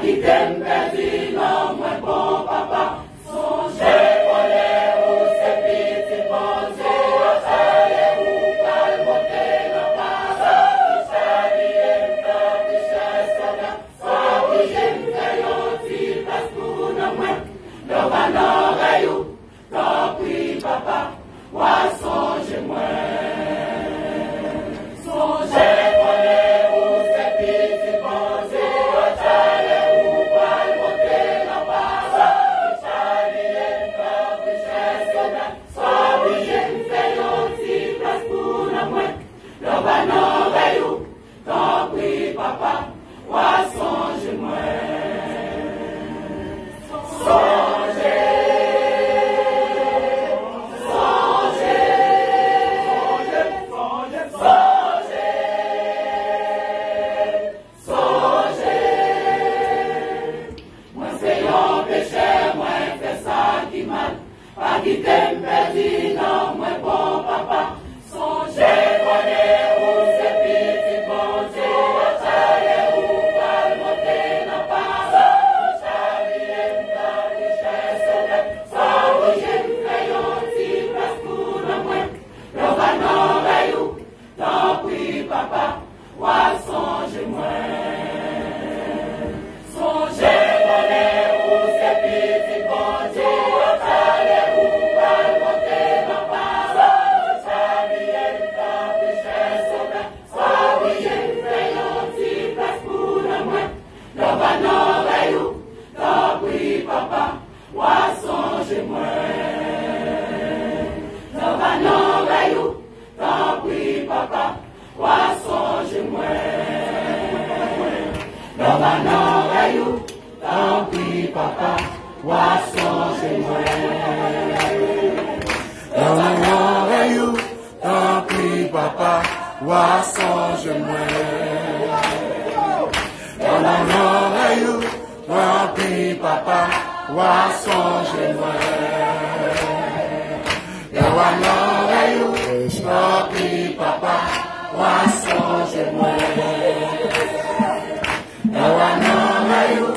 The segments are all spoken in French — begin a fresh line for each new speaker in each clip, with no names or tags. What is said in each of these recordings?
qui t'aime perdu, non, moi bon papa. Songez, connaît où c'est petit, bon Dieu, allez où calmoter la passe. Qui s'habille, qui chasse, sans qui j'aime faire l'autre, parce qu'on a moins. Le vanor est où, t'en prie papa, moi songe-moi. Songez, connaît où c'est petit, bon Dieu, allez où calmoter la passe. Qui s'habille, qui chasse, sans qui j'aime faire l'autre, parce qu'on a moins. Le vanor est où, t'en prie papa, moi songe-moi. Pas qui t'aime perdu, non, moi bon papa. Songez, connaît où c'est petit, bon Dieu, allez où calmoter la passe. Qui s'habille, qui chasse, sans qui j'aime faire l'autre, parce qu'on a moins. Le vanor est où, t'en prie papa, moi songe-moi. Songez, connaît où c'est petit, bon Dieu, papa, moi songe-moi. Le vanor est où, t'en prie papa, moi songe-moi. Le vanor est où, t'en prie papa, moi songe-moi.
Le vanor est où, t'en prie papa, moi songe-moi. Le vanor est où, t'en prie papa, moi songe-moi. Le vanor est où, t'en prie papa, moi songe-moi. Le vanor est où,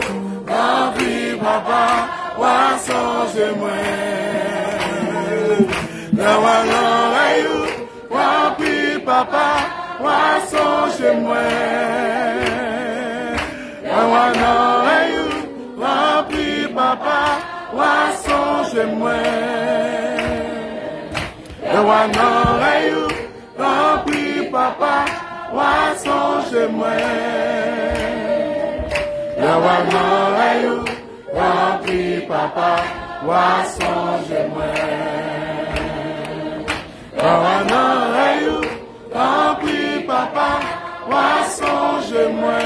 t'en prie papa, moi songe-moi. Le vanor est où, t'en prie papa, moi songe-moi. Le vanor est où, rempli papa, moi songe-moi. Le vanor est où, rempli papa, moi songe-moi. Le vanor est où, rempli papa, moi songe-moi. Le vanor est où, rempli papa, moi songe-moi.